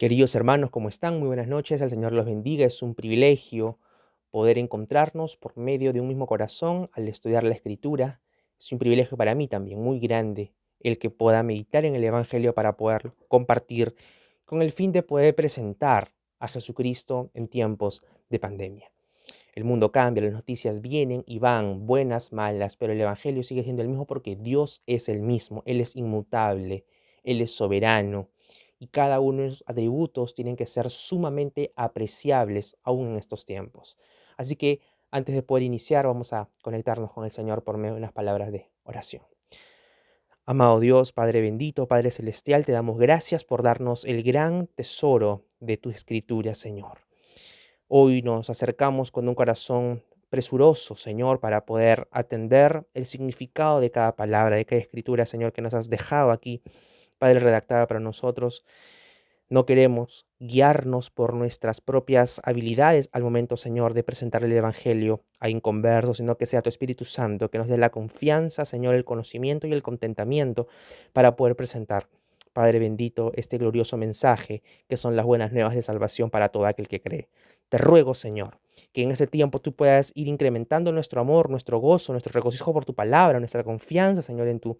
Queridos hermanos, ¿cómo están? Muy buenas noches, el Señor los bendiga. Es un privilegio poder encontrarnos por medio de un mismo corazón al estudiar la Escritura. Es un privilegio para mí también muy grande el que pueda meditar en el Evangelio para poder compartir con el fin de poder presentar a Jesucristo en tiempos de pandemia. El mundo cambia, las noticias vienen y van, buenas, malas, pero el Evangelio sigue siendo el mismo porque Dios es el mismo, Él es inmutable, Él es soberano y cada uno de sus atributos tienen que ser sumamente apreciables aún en estos tiempos. Así que antes de poder iniciar, vamos a conectarnos con el Señor por medio de unas palabras de oración. Amado Dios, Padre bendito, Padre celestial, te damos gracias por darnos el gran tesoro de tu escritura, Señor. Hoy nos acercamos con un corazón presuroso, Señor, para poder atender el significado de cada palabra, de cada escritura, Señor, que nos has dejado aquí, Padre, redactada para nosotros. No queremos guiarnos por nuestras propias habilidades al momento, Señor, de presentar el Evangelio a inconversos, sino que sea tu Espíritu Santo que nos dé la confianza, Señor, el conocimiento y el contentamiento para poder presentar, Padre bendito, este glorioso mensaje que son las buenas nuevas de salvación para todo aquel que cree. Te ruego, Señor, que en ese tiempo tú puedas ir incrementando nuestro amor, nuestro gozo, nuestro regocijo por tu palabra, nuestra confianza, Señor, en tu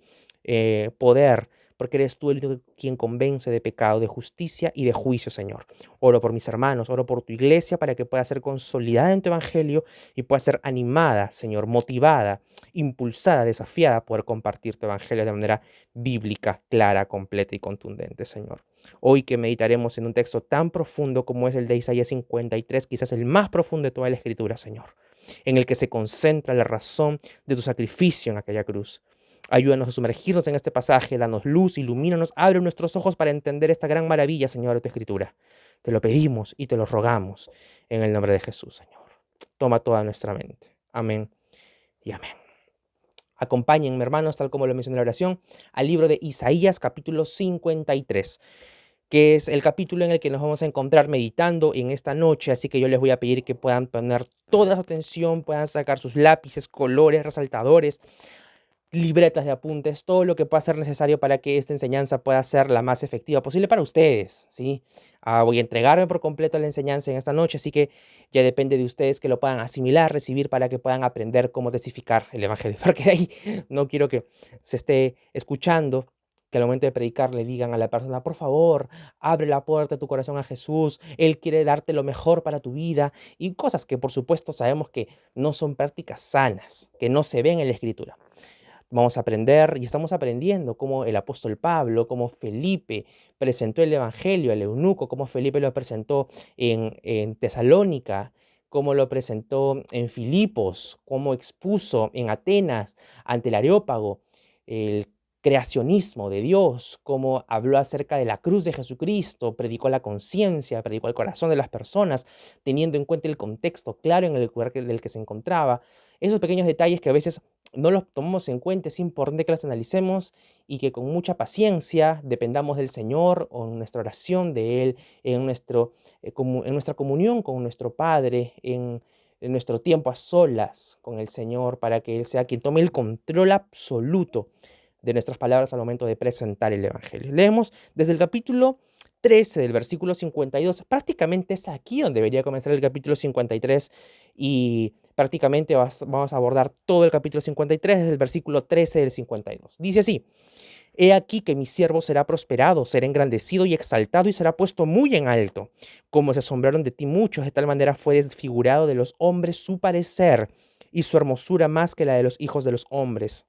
poder, porque eres tú el único quien convence de pecado, de justicia y de juicio, Señor. Oro por mis hermanos, oro por tu iglesia para que pueda ser consolidada en tu evangelio y pueda ser animada, Señor, motivada, impulsada, desafiada a poder compartir tu evangelio de manera bíblica, clara, completa y contundente, Señor. Hoy que meditaremos en un texto tan profundo como es el de Isaías 53, quizás el más profundo de toda la Escritura, Señor, en el que se concentra la razón de tu sacrificio en aquella cruz. Ayúdanos a sumergirnos en este pasaje, danos luz, ilumínanos, abre nuestros ojos para entender esta gran maravilla, Señor, de tu Escritura. Te lo pedimos y te lo rogamos en el nombre de Jesús, Señor. Toma toda nuestra mente. Amén y amén. Acompáñenme, hermanos, tal como lo mencioné en la oración, al libro de Isaías, capítulo 53, que es el capítulo en el que nos vamos a encontrar meditando en esta noche. Así que yo les voy a pedir que puedan poner toda su atención, puedan sacar sus lápices, colores, resaltadores, libretas de apuntes, todo lo que pueda ser necesario para que esta enseñanza pueda ser la más efectiva posible para ustedes, ¿sí? Voy a entregarme por completo a la enseñanza en esta noche, así que ya depende de ustedes que lo puedan asimilar, recibir, para que puedan aprender cómo testificar el Evangelio, porque de ahí no quiero que se esté escuchando, que al momento de predicar le digan a la persona, por favor, abre la puerta de tu corazón a Jesús, Él quiere darte lo mejor para tu vida, y cosas que por supuesto sabemos que no son prácticas sanas, que no se ven en la Escritura. Vamos a aprender y estamos aprendiendo cómo el apóstol Pablo, cómo Felipe presentó el evangelio al eunuco, cómo Felipe lo presentó en Tesalónica, cómo lo presentó en Filipos, cómo expuso en Atenas ante el Areópago el creacionismo de Dios, cómo habló acerca de la cruz de Jesucristo, predicó la conciencia, predicó el corazón de las personas, teniendo en cuenta el contexto claro en el lugar del que se encontraba. Esos pequeños detalles que a veces no los tomamos en cuenta, es importante que los analicemos y que con mucha paciencia dependamos del Señor o en nuestra oración de Él, en nuestra comunión con nuestro Padre, en nuestro tiempo a solas con el Señor, para que Él sea quien tome el control absoluto de nuestras palabras al momento de presentar el Evangelio. Leemos desde el capítulo 13 del versículo 52, prácticamente es aquí donde debería comenzar el capítulo 53 y prácticamente vamos a abordar todo el capítulo 53 desde el versículo 13 del 52. Dice así: He aquí que mi siervo será prosperado, será engrandecido y exaltado y será puesto muy en alto. Como se asombraron de ti muchos, de tal manera fue desfigurado de los hombres su parecer y su hermosura más que la de los hijos de los hombres.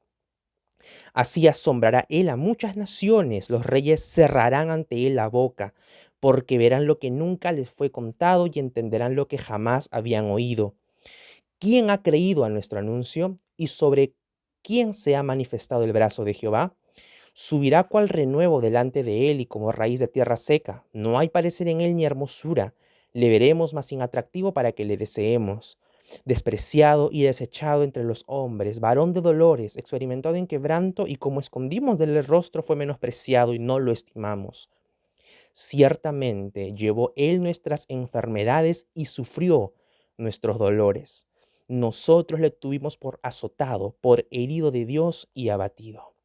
Así asombrará él a muchas naciones, los reyes cerrarán ante él la boca, porque verán lo que nunca les fue contado y entenderán lo que jamás habían oído. ¿Quién ha creído a nuestro anuncio y sobre quién se ha manifestado el brazo de Jehová? Subirá cual renuevo delante de él y como raíz de tierra seca. No hay parecer en él ni hermosura. Le veremos más sin atractivo para que le deseemos. Despreciado y desechado entre los hombres, varón de dolores, experimentado en quebranto, y como escondimos del rostro fue menospreciado y no lo estimamos. Ciertamente llevó él nuestras enfermedades y sufrió nuestros dolores. Nosotros le tuvimos por azotado, por herido de Dios y abatido.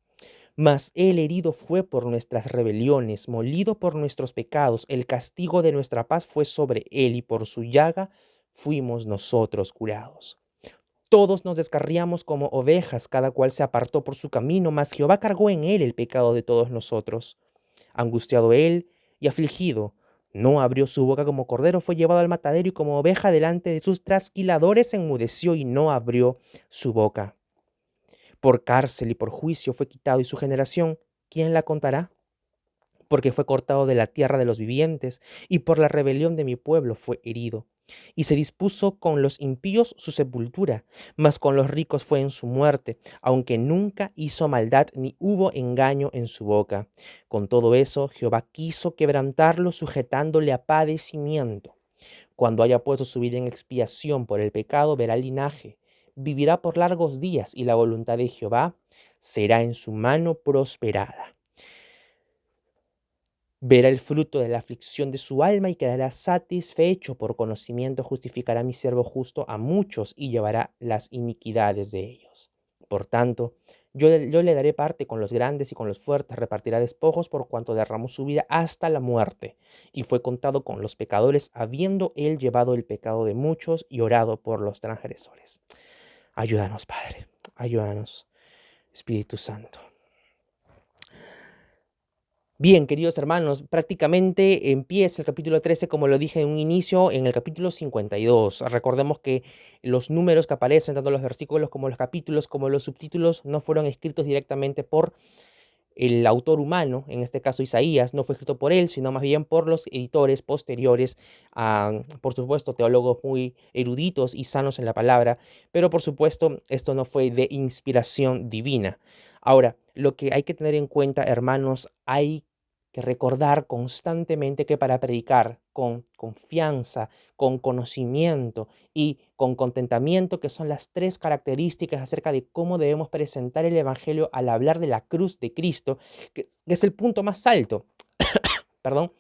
Mas él herido fue por nuestras rebeliones, molido por nuestros pecados, el castigo de nuestra paz fue sobre él, y por su llaga fuimos nosotros curados. Todos nos descarriamos como ovejas, cada cual se apartó por su camino, mas Jehová cargó en él el pecado de todos nosotros. Angustiado él y afligido, no abrió su boca, como cordero fue llevado al matadero, y como oveja delante de sus trasquiladores enmudeció y no abrió su boca. Por cárcel y por juicio fue quitado, y su generación, ¿quién la contará? Porque fue cortado de la tierra de los vivientes, y por la rebelión de mi pueblo fue herido. Y se dispuso con los impíos su sepultura, mas con los ricos fue en su muerte, aunque nunca hizo maldad ni hubo engaño en su boca. Con todo eso, Jehová quiso quebrantarlo, sujetándole a padecimiento. Cuando haya puesto su vida en expiación por el pecado, verá linaje, vivirá por largos días, y la voluntad de Jehová será en su mano prosperada. Verá el fruto de la aflicción de su alma y quedará satisfecho. Por conocimiento justificará mi siervo justo a muchos y llevará las iniquidades de ellos. Por tanto, yo le daré parte con los grandes y con los fuertes, repartirá despojos por cuanto derramó su vida hasta la muerte, y fue contado con los pecadores, habiendo él llevado el pecado de muchos y orado por los transgresores. Ayúdanos, Padre, ayúdanos, Espíritu Santo. Bien, queridos hermanos, prácticamente empieza el capítulo 13, como lo dije en un inicio, en el capítulo 52. Recordemos que los números que aparecen, tanto los versículos como los capítulos, como los subtítulos, no fueron escritos directamente por el autor humano, en este caso Isaías, no fue escrito por él, sino más bien por los editores posteriores, por supuesto, teólogos muy eruditos y sanos en la palabra, pero por supuesto, esto no fue de inspiración divina. Ahora, lo que hay que tener en cuenta, hermanos, hay que recordar constantemente que para predicar con confianza, con conocimiento y con contentamiento, que son las tres características acerca de cómo debemos presentar el Evangelio al hablar de la cruz de Cristo, que es el punto más alto, perdón,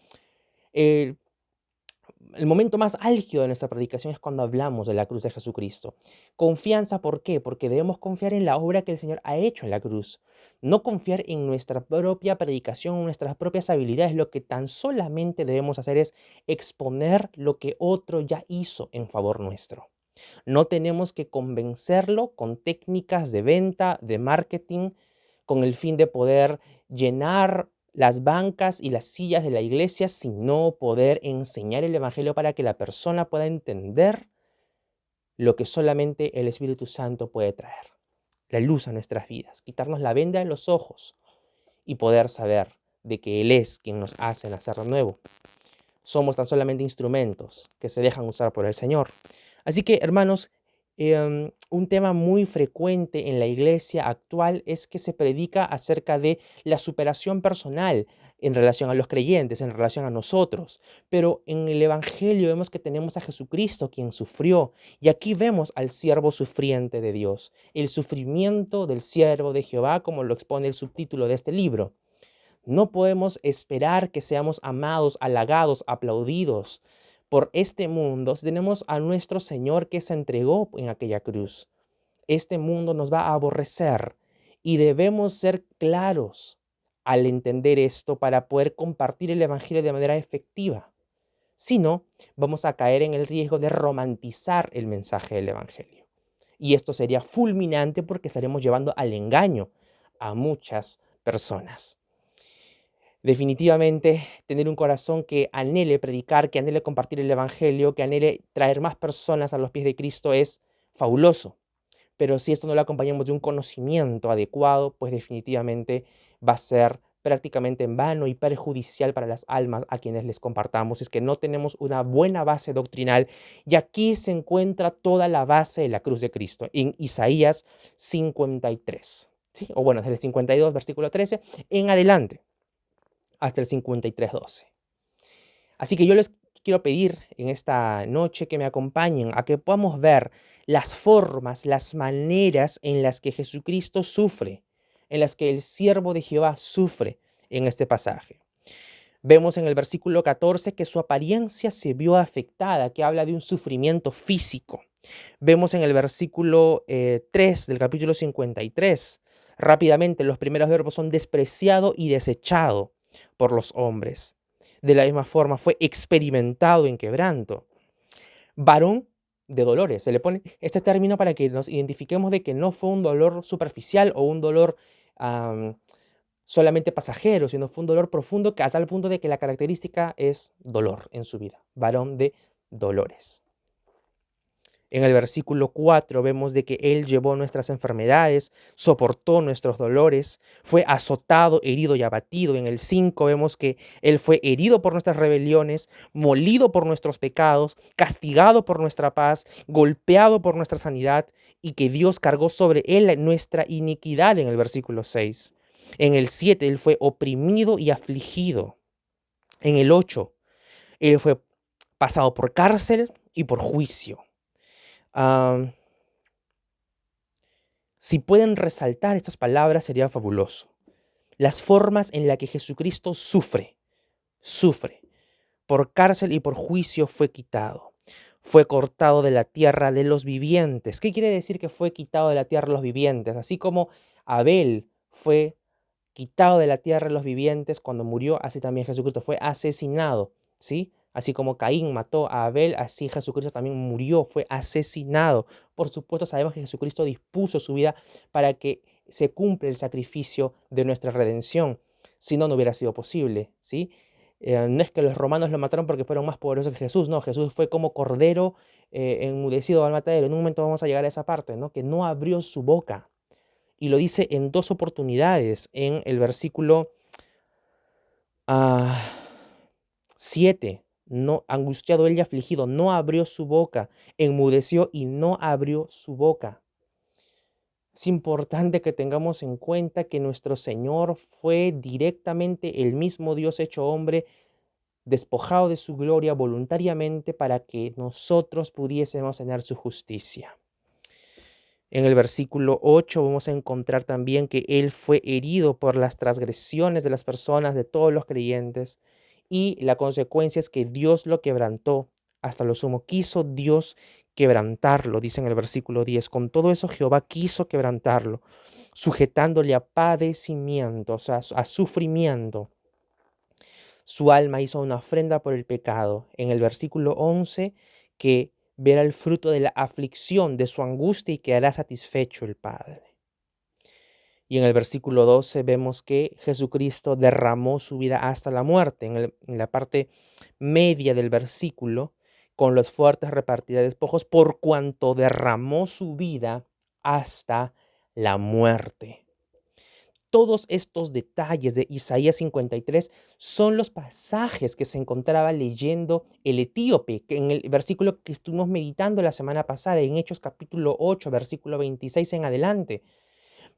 el momento más álgido de nuestra predicación es cuando hablamos de la cruz de Jesucristo. Confianza, ¿por qué? Porque debemos confiar en la obra que el Señor ha hecho en la cruz. No confiar en nuestra propia predicación, en nuestras propias habilidades. Lo que tan solamente debemos hacer es exponer lo que otro ya hizo en favor nuestro. No tenemos que convencerlo con técnicas de venta, de marketing, con el fin de poder llenar las bancas y las sillas de la iglesia, sino poder enseñar el Evangelio para que la persona pueda entender lo que solamente el Espíritu Santo puede traer. La luz a nuestras vidas, quitarnos la venda de los ojos y poder saber de que Él es quien nos hace nacer de nuevo. Somos tan solamente instrumentos que se dejan usar por el Señor. Así que, hermanos, un tema muy frecuente en la iglesia actual es que se predica acerca de la superación personal en relación a los creyentes, en relación a nosotros. Pero en el Evangelio vemos que tenemos a Jesucristo quien sufrió. Y aquí vemos al siervo sufriente de Dios, el sufrimiento del siervo de Jehová, como lo expone el subtítulo de este libro. No podemos esperar que seamos amados, halagados, aplaudidos por este mundo si tenemos a nuestro Señor que se entregó en aquella cruz. Este mundo nos va a aborrecer y debemos ser claros al entender esto para poder compartir el Evangelio de manera efectiva. Si no, vamos a caer en el riesgo de romantizar el mensaje del Evangelio. Y esto sería fulminante porque estaremos llevando al engaño a muchas personas. Definitivamente, tener un corazón que anhele predicar, que anhele compartir el Evangelio, que anhele traer más personas a los pies de Cristo es fabuloso. Pero si esto no lo acompañamos de un conocimiento adecuado, pues definitivamente va a ser prácticamente en vano y perjudicial para las almas a quienes les compartamos. Es que no tenemos una buena base doctrinal, y aquí se encuentra toda la base de la cruz de Cristo, en Isaías 53. ¿Sí? O bueno, desde el 52, versículo 13, en adelante, hasta el 53:12. Así que yo les quiero pedir en esta noche que me acompañen a que podamos ver las formas, las maneras en las que Jesucristo sufre, en las que el siervo de Jehová sufre en este pasaje. Vemos en el versículo 14 que su apariencia se vio afectada, que habla de un sufrimiento físico. Vemos en el versículo 3 del capítulo 53 Rápidamente, los primeros verbos son despreciado y desechado por los hombres. De la misma forma, fue experimentado en quebranto. Varón de dolores. Se le pone este término para que nos identifiquemos de que no fue un dolor superficial o un dolor solamente pasajero, sino fue un dolor profundo que a tal punto de que la característica es dolor en su vida. Varón de dolores. En el versículo 4 vemos de que Él llevó nuestras enfermedades, soportó nuestros dolores, fue azotado, herido y abatido. En el 5 vemos que Él fue herido por nuestras rebeliones, molido por nuestros pecados, castigado por nuestra paz, golpeado por nuestra sanidad, y que Dios cargó sobre Él nuestra iniquidad en el versículo 6. En el 7 Él fue oprimido y afligido. En el 8 Él fue pasado por cárcel y por juicio. Si pueden resaltar estas palabras sería fabuloso. Las formas en las que Jesucristo sufre. Por cárcel y por juicio fue quitado. Fue cortado de la tierra de los vivientes. ¿Qué quiere decir que fue quitado de la tierra de los vivientes? Así como Abel fue quitado de la tierra de los vivientes cuando murió, así también Jesucristo fue asesinado, ¿sí? Así como Caín mató a Abel, así Jesucristo también murió, fue asesinado. Por supuesto, sabemos que Jesucristo dispuso su vida para que se cumpla el sacrificio de nuestra redención. Si no, no hubiera sido posible, ¿sí? No es que los romanos lo mataron porque fueron más poderosos que Jesús, no, Jesús fue como cordero enmudecido al matadero. En un momento vamos a llegar a esa parte, ¿no? Que no abrió su boca. Y lo dice en 2 oportunidades, en el versículo 7. No, angustiado él y afligido, no abrió su boca, enmudeció y no abrió su boca. Es importante que tengamos en cuenta que nuestro Señor fue directamente el mismo Dios hecho hombre, despojado de su gloria voluntariamente para que nosotros pudiésemos tener su justicia. En el versículo 8 vamos a encontrar también que Él fue herido por las transgresiones de las personas, de todos los creyentes, y la consecuencia es que Dios lo quebrantó hasta lo sumo. Quiso Dios quebrantarlo, dice en el versículo 10. Con todo eso Jehová quiso quebrantarlo, sujetándole a padecimiento, o sea, a sufrimiento. Su alma hizo una ofrenda por el pecado. En el versículo 11, que verá el fruto de la aflicción, de su angustia, y quedará satisfecho el Padre. Y en el versículo 12 vemos que Jesucristo derramó su vida hasta la muerte. En la parte media del versículo, con los fuertes repartida de despojos, por cuanto derramó su vida hasta la muerte. Todos estos detalles de Isaías 53 son los pasajes que se encontraba leyendo el etíope, que en el versículo que estuvimos meditando la semana pasada, en Hechos capítulo 8, versículo 26 en adelante.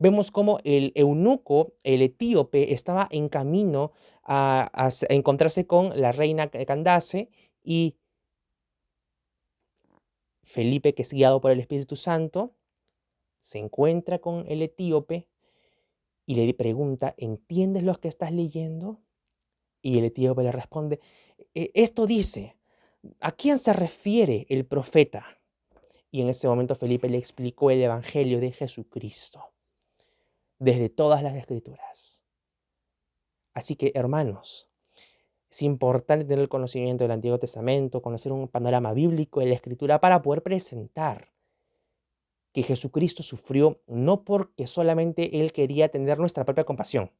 Vemos cómo el eunuco, el etíope, estaba en camino a encontrarse con la reina Candace, y Felipe, que es guiado por el Espíritu Santo, se encuentra con el etíope y le pregunta: ¿entiendes lo que estás leyendo? Y el etíope le responde: Esto dice, ¿a quién se refiere el profeta?". Y en ese momento Felipe le explicó el evangelio de Jesucristo desde todas las escrituras. Así que, hermanos, es importante tener el conocimiento del Antiguo Testamento, conocer un panorama bíblico de la Escritura para poder presentar que Jesucristo sufrió no porque solamente Él quería tener nuestra propia compasión,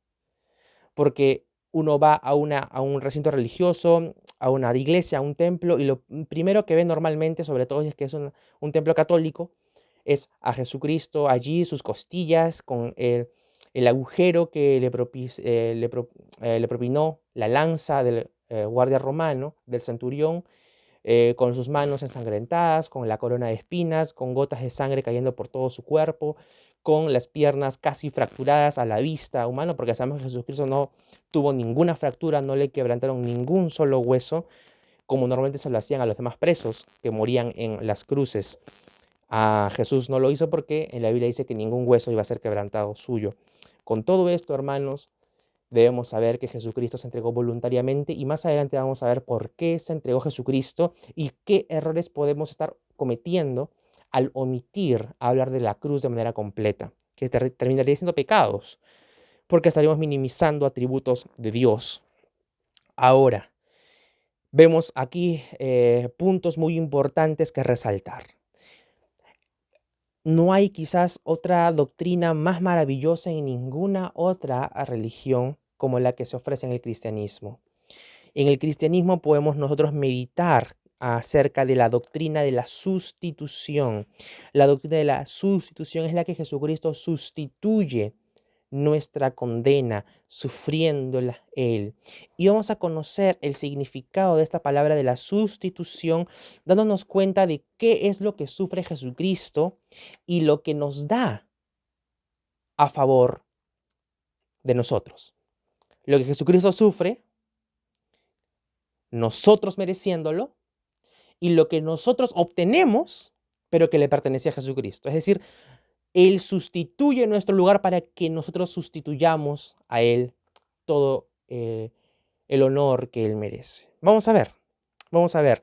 porque uno va a un recinto religioso, a una iglesia, a un templo, y lo primero que ve normalmente, sobre todo si es que es un templo católico, es a Jesucristo allí, sus costillas, con el agujero que le propinó la lanza del guardia romano, del centurión, con sus manos ensangrentadas, con la corona de espinas, con gotas de sangre cayendo por todo su cuerpo, con las piernas casi fracturadas a la vista humana, porque sabemos que Jesucristo no tuvo ninguna fractura, no le quebrantaron ningún solo hueso, como normalmente se lo hacían a los demás presos que morían en las cruces. A Jesús no lo hizo porque en la Biblia dice que ningún hueso iba a ser quebrantado suyo. Con todo esto, hermanos, debemos saber que Jesucristo se entregó voluntariamente, y más adelante vamos a ver por qué se entregó Jesucristo y qué errores podemos estar cometiendo al omitir hablar de la cruz de manera completa. que terminaría siendo pecados, porque estaríamos minimizando atributos de Dios. Ahora, vemos aquí puntos muy importantes que resaltar. No hay quizás otra doctrina más maravillosa en ninguna otra religión como la que se ofrece en el cristianismo. En el cristianismo podemos nosotros meditar acerca de la doctrina de la sustitución. La doctrina de la sustitución es la que Jesucristo sustituye nuestra condena, sufriéndola Él. Y vamos a conocer el significado de esta palabra de la sustitución, dándonos cuenta de qué es lo que sufre Jesucristo y lo que nos da a favor de nosotros. Lo que Jesucristo sufre, nosotros mereciéndolo, y lo que nosotros obtenemos, pero que le pertenece a Jesucristo. Es decir, Él sustituye nuestro lugar para que nosotros sustituyamos a Él todo el honor que Él merece. Vamos a ver, vamos a ver.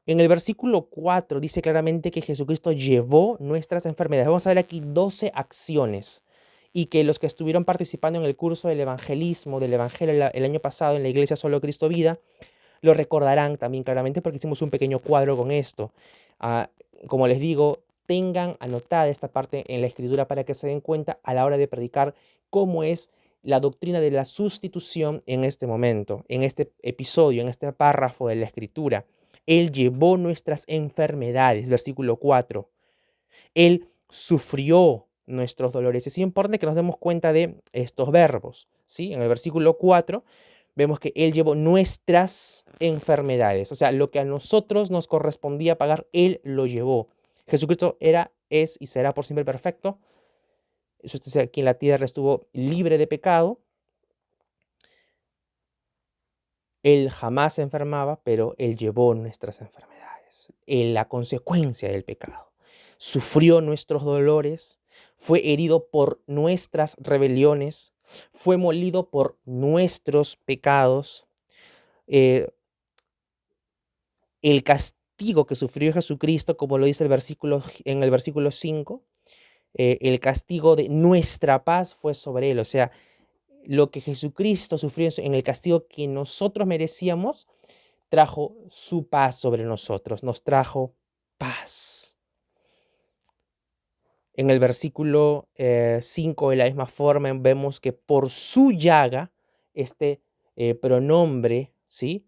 En el versículo 4 dice claramente que Jesucristo llevó nuestras enfermedades. Vamos a ver aquí 12 acciones y que los que estuvieron participando en el curso del evangelismo, del evangelio el año pasado en la iglesia Solo Cristo Vida, lo recordarán también claramente porque hicimos un pequeño cuadro con esto. Como les digo, tengan anotada esta parte en la escritura para que se den cuenta a la hora de predicar cómo es la doctrina de la sustitución en este momento, en este episodio, en este párrafo de la escritura. Él llevó nuestras enfermedades, versículo 4. Él sufrió nuestros dolores. Es importante que nos demos cuenta de estos verbos, ¿sí? En el versículo 4 vemos que Él llevó nuestras enfermedades. O sea, lo que a nosotros nos correspondía pagar, Él lo llevó. Jesucristo era, es y será por siempre perfecto. Eso es aquí en la tierra estuvo libre de pecado. Él jamás se enfermaba, pero Él llevó nuestras enfermedades. Él, la consecuencia del pecado. Sufrió nuestros dolores, fue herido por nuestras rebeliones, fue molido por nuestros pecados. El castigo que sufrió Jesucristo, como lo dice en el versículo 5, el castigo de nuestra paz fue sobre Él. O sea, lo que Jesucristo sufrió en el castigo que nosotros merecíamos, trajo su paz sobre nosotros, nos trajo paz. En el versículo 5, de la misma forma, vemos que por su llaga, este pronombre, ¿sí?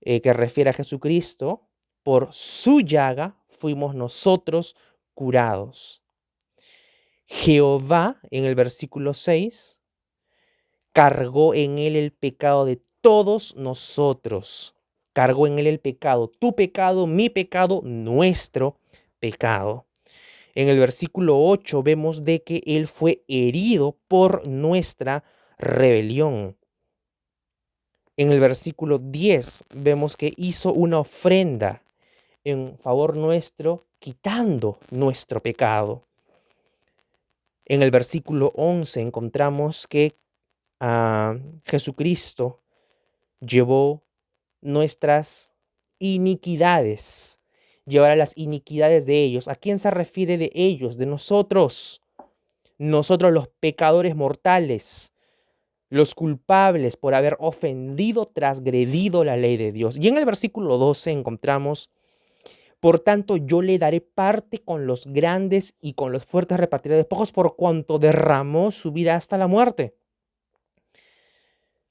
Que refiere a Jesucristo, por su llaga fuimos nosotros curados. Jehová, en el versículo 6, cargó en él el pecado de todos nosotros. Cargó en él el pecado, tu pecado, mi pecado, nuestro pecado. En el versículo 8 vemos de que él fue herido por nuestra rebelión. En el versículo 10 vemos que hizo una ofrenda en favor nuestro, quitando nuestro pecado. En el versículo 11 encontramos que Jesucristo llevó nuestras iniquidades, llevará las iniquidades de ellos. ¿A quién se refiere de ellos? De nosotros. Nosotros los pecadores mortales, los culpables por haber ofendido, transgredido la ley de Dios. Y en el versículo 12 encontramos: por tanto, yo le daré parte con los grandes y con los fuertes repartiré despojos por cuanto derramó su vida hasta la muerte,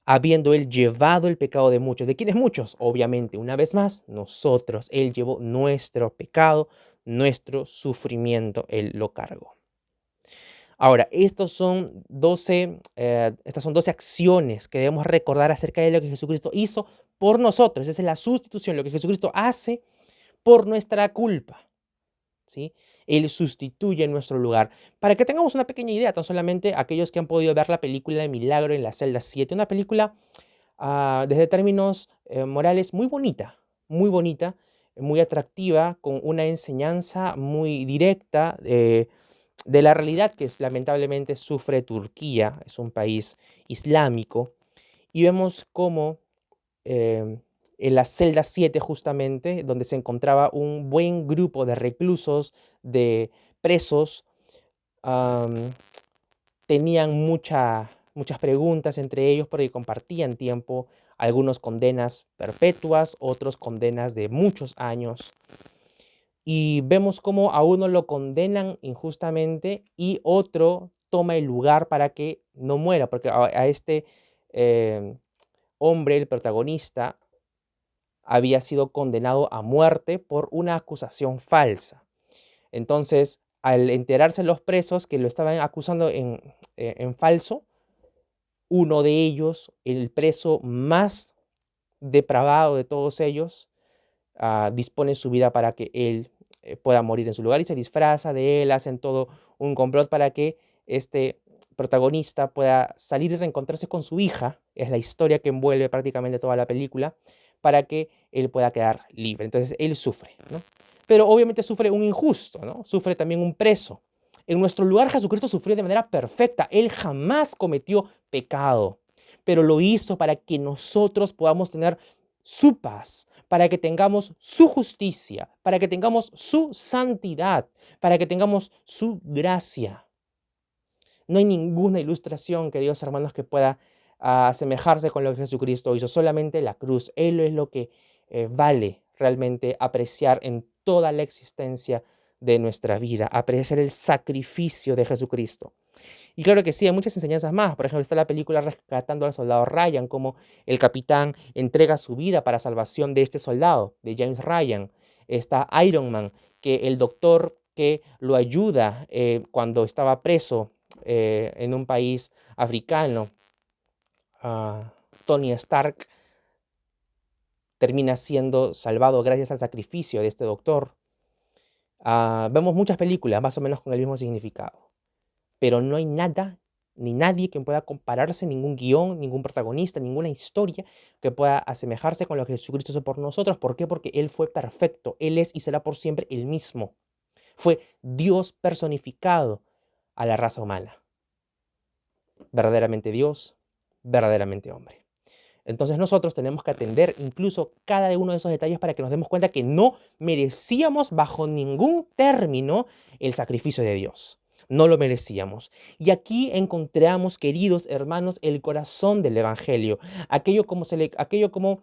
habiendo él llevado el pecado de muchos. ¿De quiénes muchos? Obviamente, una vez más, nosotros. Él llevó nuestro pecado, nuestro sufrimiento, él lo cargó. Ahora, estas son 12 acciones que debemos recordar acerca de lo que Jesucristo hizo por nosotros. Esa es la sustitución, lo que Jesucristo hace por nuestra culpa, ¿sí? Él sustituye en nuestro lugar. Para que tengamos una pequeña idea, tan solamente aquellos que han podido ver la película de Milagro en la celda 7, una película desde términos morales muy bonita, muy atractiva, con una enseñanza muy directa de la realidad que lamentablemente sufre Turquía. Es un país islámico, y vemos cómo en la celda 7 justamente, donde se encontraba un buen grupo de reclusos, de presos, tenían muchas preguntas entre ellos porque compartían tiempo, algunos condenas perpetuas, otros condenas de muchos años. Y vemos cómo a uno lo condenan injustamente y otro toma el lugar para que no muera, porque a este eh, hombre, el protagonista, había sido condenado a muerte por una acusación falsa. Entonces, al enterarse los presos que lo estaban acusando en falso, uno de ellos, el preso más depravado de todos ellos, dispone su vida para que él pueda morir en su lugar y se disfraza de él, hacen todo un complot para que este protagonista pueda salir y reencontrarse con su hija, es la historia que envuelve prácticamente toda la película, para que él pueda quedar libre. Entonces él sufre, ¿no? Pero obviamente sufre un injusto, ¿no? Sufre también un preso. En nuestro lugar Jesucristo sufrió de manera perfecta, él jamás cometió pecado, pero lo hizo para que nosotros podamos tener su paz, para que tengamos su justicia, para que tengamos su santidad, para que tengamos su gracia. No hay ninguna ilustración, queridos hermanos, que pueda asemejarse con lo que Jesucristo hizo. Solamente la cruz. Él es lo que vale realmente apreciar en toda la existencia de nuestra vida. Apreciar el sacrificio de Jesucristo. Y claro que sí, hay muchas enseñanzas más. Por ejemplo, está la película Rescatando al Soldado Ryan, como el capitán entrega su vida para salvación de este soldado, de James Ryan. Está Iron Man, que el doctor que lo ayuda cuando estaba preso en un país africano, Tony Stark, termina siendo salvado gracias al sacrificio de este doctor. Vemos muchas películas más o menos con el mismo significado, pero no hay nada ni nadie que pueda compararse, ningún guión, ningún protagonista, ninguna historia que pueda asemejarse con lo que Jesucristo hizo por nosotros. ¿Por qué? Porque Él fue perfecto, Él es y será por siempre el mismo. Fue Dios personificado a la raza humana. Verdaderamente Dios, verdaderamente hombre. Entonces nosotros tenemos que atender incluso cada uno de esos detalles para que nos demos cuenta que no merecíamos bajo ningún término el sacrificio de Dios. No lo merecíamos. Y aquí encontramos, queridos hermanos, el corazón del Evangelio. Aquello como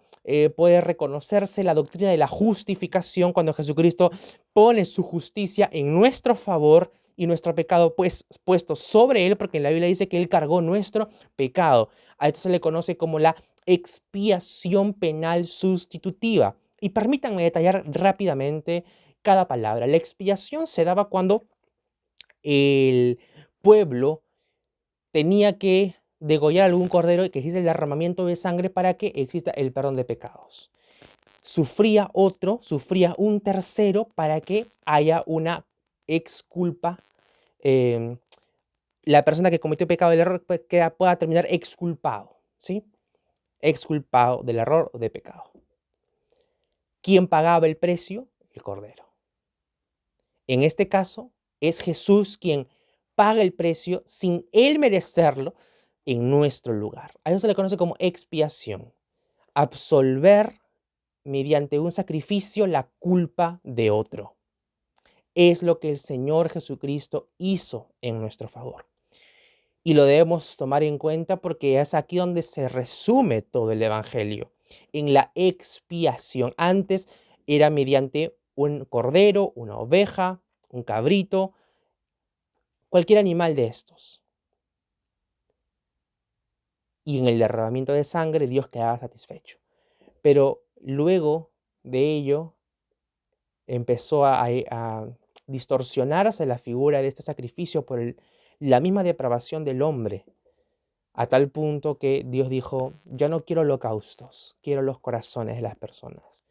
puede reconocerse la doctrina de la justificación cuando Jesucristo pone su justicia en nuestro favor y nuestro pecado pues puesto sobre Él, porque en la Biblia dice que Él cargó nuestro pecado. A esto se le conoce como la expiación penal sustitutiva. Y permítanme detallar rápidamente cada palabra. La expiación se daba cuando el pueblo tenía que degollar algún cordero y que existe el derramamiento de sangre para que exista el perdón de pecados. Sufría un tercero para que haya una exculpa. La persona que cometió pecado del error pueda terminar exculpado, ¿sí? Exculpado del error o de pecado. ¿Quién pagaba el precio? El cordero. En este caso, es Jesús quien paga el precio sin él merecerlo en nuestro lugar. A eso se le conoce como expiación. Absolver mediante un sacrificio la culpa de otro. Es lo que el Señor Jesucristo hizo en nuestro favor. Y lo debemos tomar en cuenta porque es aquí donde se resume todo el Evangelio, en la expiación. Antes era mediante un cordero, una oveja, un cabrito, cualquier animal de estos. Y en el derramamiento de sangre Dios quedaba satisfecho. Pero luego de ello empezó a distorsionarse la figura de este sacrificio por la misma depravación del hombre, a tal punto que Dios dijo: yo no quiero holocaustos, quiero los corazones de las personas.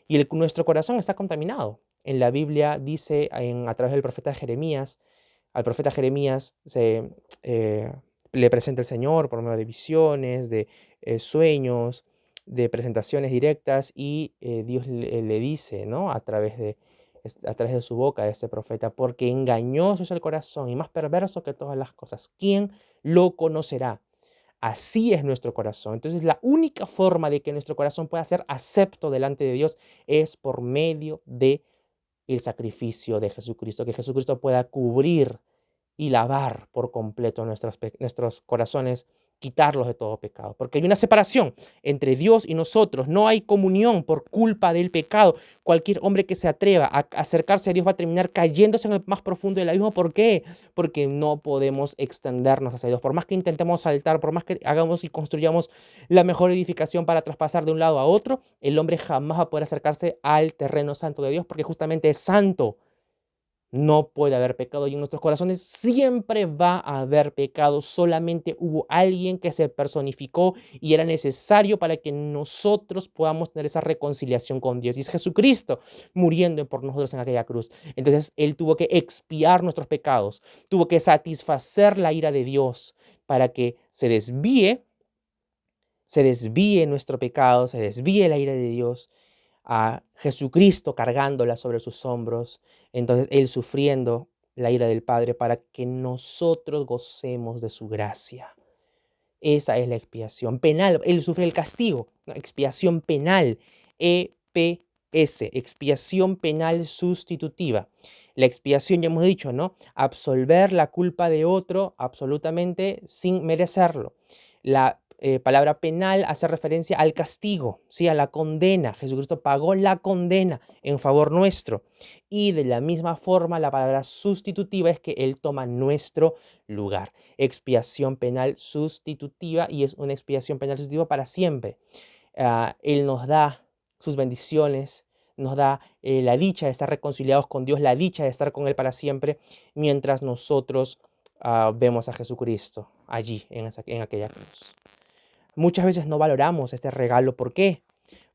Y nuestro corazón está contaminado. En la Biblia dice, a través del profeta Jeremías, al profeta Jeremías le presenta el Señor por medio de visiones, de sueños, de presentaciones directas, y Dios le dice, ¿no? a través de su boca de este profeta: porque engañoso es el corazón y más perverso que todas las cosas, ¿quién lo conocerá? Así es nuestro corazón. Entonces, la única forma de que nuestro corazón pueda ser acepto delante de Dios es por medio de el sacrificio de Jesucristo, que Jesucristo pueda cubrir y lavar por completo nuestros corazones, quitarlos de todo pecado. Porque hay una separación entre Dios y nosotros. No hay comunión por culpa del pecado. Cualquier hombre que se atreva a acercarse a Dios va a terminar cayéndose en el más profundo del abismo. ¿Por qué? Porque no podemos extendernos hacia Dios. Por más que intentemos saltar, por más que hagamos y construyamos la mejor edificación para traspasar de un lado a otro, el hombre jamás va a poder acercarse al terreno santo de Dios porque justamente es santo. No puede haber pecado y en nuestros corazones siempre va a haber pecado. Solamente hubo alguien que se personificó y era necesario para que nosotros podamos tener esa reconciliación con Dios. Y es Jesucristo muriendo por nosotros en aquella cruz. Entonces Él tuvo que expiar nuestros pecados, tuvo que satisfacer la ira de Dios para que se desvíe nuestro pecado, se desvíe la ira de Dios, a Jesucristo cargándola sobre sus hombros, entonces Él sufriendo la ira del Padre para que nosotros gocemos de su gracia. Esa es la expiación penal. Él sufre el castigo, ¿no? Expiación penal, EPS, expiación penal sustitutiva. La expiación, ya hemos dicho, ¿no? Absolver la culpa de otro absolutamente sin merecerlo. La palabra penal hace referencia al castigo, ¿sí? A la condena. Jesucristo pagó la condena en favor nuestro. Y de la misma forma, la palabra sustitutiva es que Él toma nuestro lugar. Expiación penal sustitutiva, y es una expiación penal sustitutiva para siempre. Él nos da sus bendiciones, nos da la dicha de estar reconciliados con Dios, la dicha de estar con Él para siempre, mientras nosotros vemos a Jesucristo allí en aquella cruz. Muchas veces no valoramos este regalo. ¿Por qué?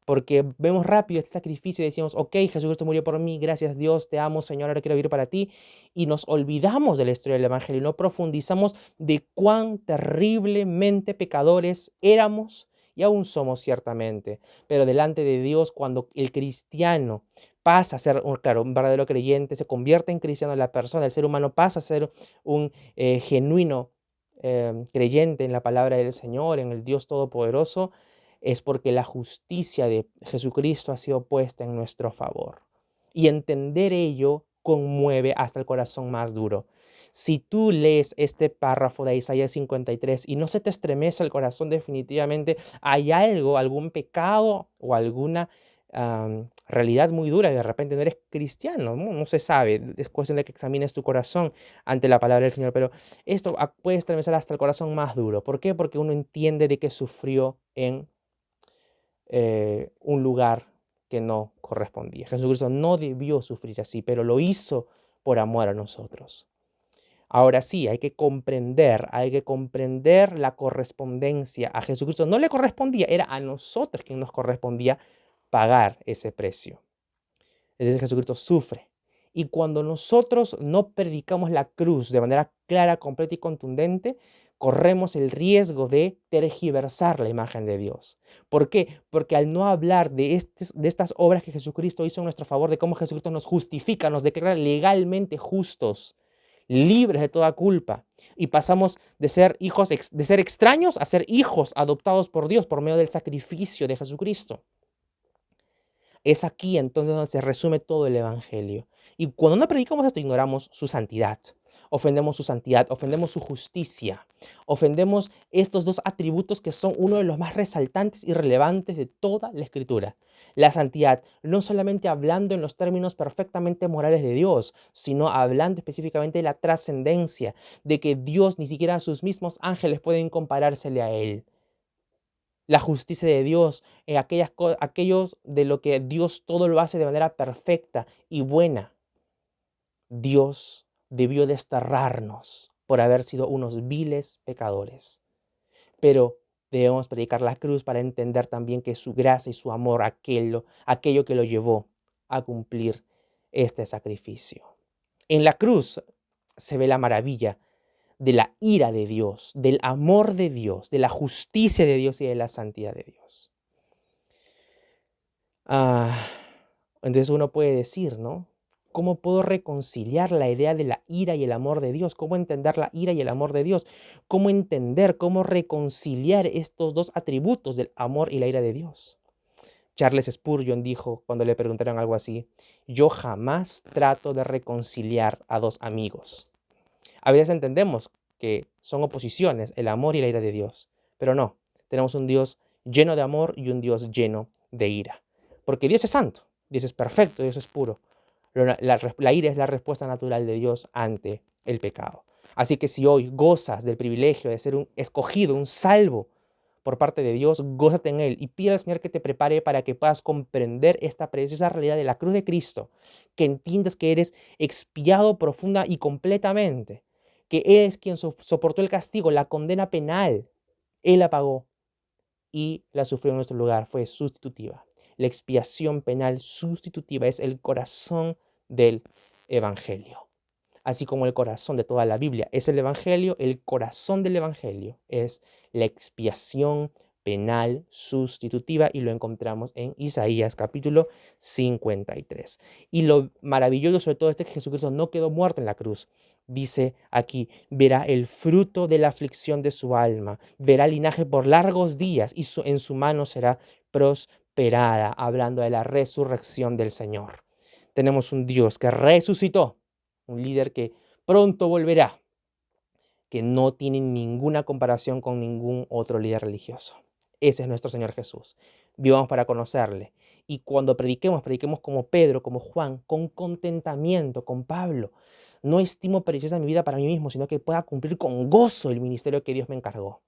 Porque vemos rápido este sacrificio y decimos, ok, Jesucristo murió por mí, gracias Dios, te amo Señor, ahora quiero vivir para ti. Y nos olvidamos de la historia del Evangelio y no profundizamos de cuán terriblemente pecadores éramos y aún somos ciertamente. Pero delante de Dios, cuando el cristiano pasa a ser, claro, un verdadero creyente, se convierte en cristiano, la persona, el ser humano pasa a ser un genuino creyente en la palabra del Señor, en el Dios Todopoderoso, es porque la justicia de Jesucristo ha sido puesta en nuestro favor. Y entender ello conmueve hasta el corazón más duro. Si tú lees este párrafo de Isaías 53 y no se te estremece el corazón, definitivamente hay algo, algún pecado o alguna realidad muy dura y de repente no eres cristiano, no se sabe, es cuestión de que examines tu corazón ante la palabra del Señor, pero esto puede estremecer hasta el corazón más duro. ¿Por qué? Porque uno entiende de que sufrió en un lugar que no correspondía. Jesucristo no debió sufrir así, pero lo hizo por amor a nosotros. Ahora sí, hay que comprender la correspondencia. A Jesucristo no le correspondía, era a nosotros quien nos correspondía pagar ese precio. Es decir, Jesucristo sufre. Y cuando nosotros no predicamos la cruz de manera clara, completa y contundente, corremos el riesgo de tergiversar la imagen de Dios. ¿Por qué? Porque al no hablar de estas obras que Jesucristo hizo en nuestro favor, de cómo Jesucristo nos justifica, nos declara legalmente justos, libres de toda culpa, y pasamos de ser de ser extraños a ser hijos adoptados por Dios por medio del sacrificio de Jesucristo. Es aquí entonces donde se resume todo el Evangelio. Y cuando no predicamos esto, ignoramos su santidad. Ofendemos su santidad, ofendemos su justicia, ofendemos estos dos atributos que son uno de los más resaltantes y relevantes de toda la Escritura. La santidad, no solamente hablando en los términos perfectamente morales de Dios, sino hablando específicamente de la trascendencia, de que Dios, ni siquiera sus mismos ángeles pueden comparársele a Él. La justicia de Dios, aquellos de lo que Dios todo lo hace de manera perfecta y buena. Dios debió desterrarnos por haber sido unos viles pecadores. Pero debemos predicar la cruz para entender también que su gracia y su amor, aquello que lo llevó a cumplir este sacrificio. En la cruz se ve la maravilla de la ira de Dios, del amor de Dios, de la justicia de Dios y de la santidad de Dios. Entonces uno puede decir, ¿no? ¿Cómo puedo reconciliar la idea de la ira y el amor de Dios? ¿Cómo entender la ira y el amor de Dios? ¿Cómo entender, cómo reconciliar estos dos atributos del amor y la ira de Dios? Charles Spurgeon dijo cuando le preguntaron algo así: yo jamás trato de reconciliar a dos amigos. A veces entendemos que son oposiciones, el amor y la ira de Dios, pero no, tenemos un Dios lleno de amor y un Dios lleno de ira. Porque Dios es santo, Dios es perfecto, Dios es puro. La ira es la respuesta natural de Dios ante el pecado. Así que si hoy gozas del privilegio de ser un escogido, un salvo por parte de Dios, gózate en Él y pide al Señor que te prepare para que puedas comprender esta preciosa realidad de la cruz de Cristo, que entiendas que eres expiado profunda y completamente, que Él es quien soportó el castigo, la condena penal, Él la pagó y la sufrió en nuestro lugar, fue sustitutiva. La expiación penal sustitutiva es el corazón del Evangelio. Así como el corazón de toda la Biblia es el Evangelio, el corazón del Evangelio es la expiación penal sustitutiva y lo encontramos en Isaías capítulo 53. Y lo maravilloso sobre todo es que Jesucristo no quedó muerto en la cruz. Dice aquí, verá el fruto de la aflicción de su alma, verá linaje por largos días y en su mano será prosperada, hablando de la resurrección del Señor. Tenemos un Dios que resucitó, un líder que pronto volverá, que no tiene ninguna comparación con ningún otro líder religioso. Ese es nuestro Señor Jesús. Vivamos para conocerle. Y cuando prediquemos, prediquemos como Pedro, como Juan, con contentamiento, con Pablo. No estimo preciosa mi vida para mí mismo, sino que pueda cumplir con gozo el ministerio que Dios me encargó.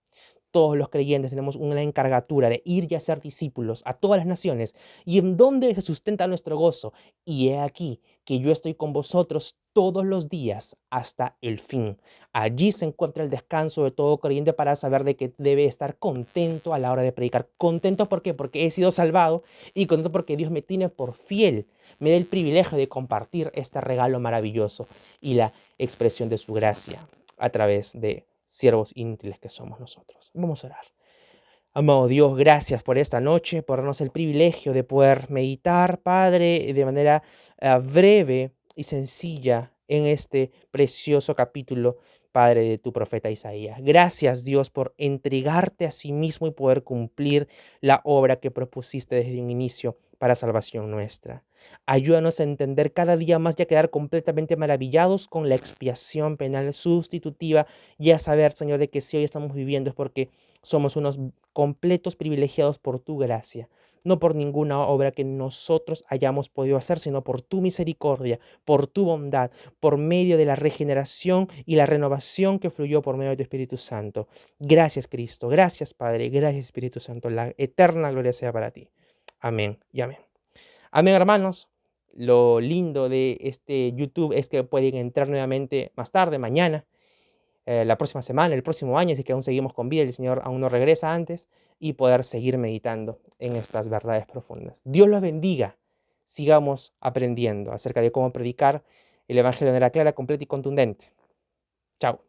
Todos los creyentes tenemos una encargatura de ir y hacer discípulos a todas las naciones. ¿Y en dónde se sustenta nuestro gozo? Y he aquí que yo estoy con vosotros todos los días hasta el fin. Allí se encuentra el descanso de todo creyente para saber de que debe estar contento a la hora de predicar. ¿Contento por qué? Porque he sido salvado y contento porque Dios me tiene por fiel. Me da el privilegio de compartir este regalo maravilloso y la expresión de su gracia a través de siervos inútiles que somos nosotros. Vamos a orar. Amado Dios, gracias por esta noche, por darnos el privilegio de poder meditar, Padre, de manera breve y sencilla en este precioso capítulo, Padre, de tu profeta Isaías. Gracias, Dios, por entregarte a sí mismo y poder cumplir la obra que propusiste desde un inicio para salvación nuestra. Ayúdanos a entender cada día más y a quedar completamente maravillados con la expiación penal sustitutiva y a saber, Señor, de que si hoy estamos viviendo es porque somos unos completos privilegiados por tu gracia, no por ninguna obra que nosotros hayamos podido hacer, sino por tu misericordia, por tu bondad, por medio de la regeneración y la renovación que fluyó por medio de tu Espíritu Santo. Gracias, Cristo. Gracias, Padre. Gracias, Espíritu Santo. La eterna gloria sea para ti. Amén y amén. Amén, hermanos. Lo lindo de este YouTube es que pueden entrar nuevamente más tarde, mañana, la próxima semana, el próximo año, así que aún seguimos con vida, el Señor aún no regresa antes, y poder seguir meditando en estas verdades profundas. Dios los bendiga. Sigamos aprendiendo acerca de cómo predicar el Evangelio de manera clara, completa y contundente. Chao.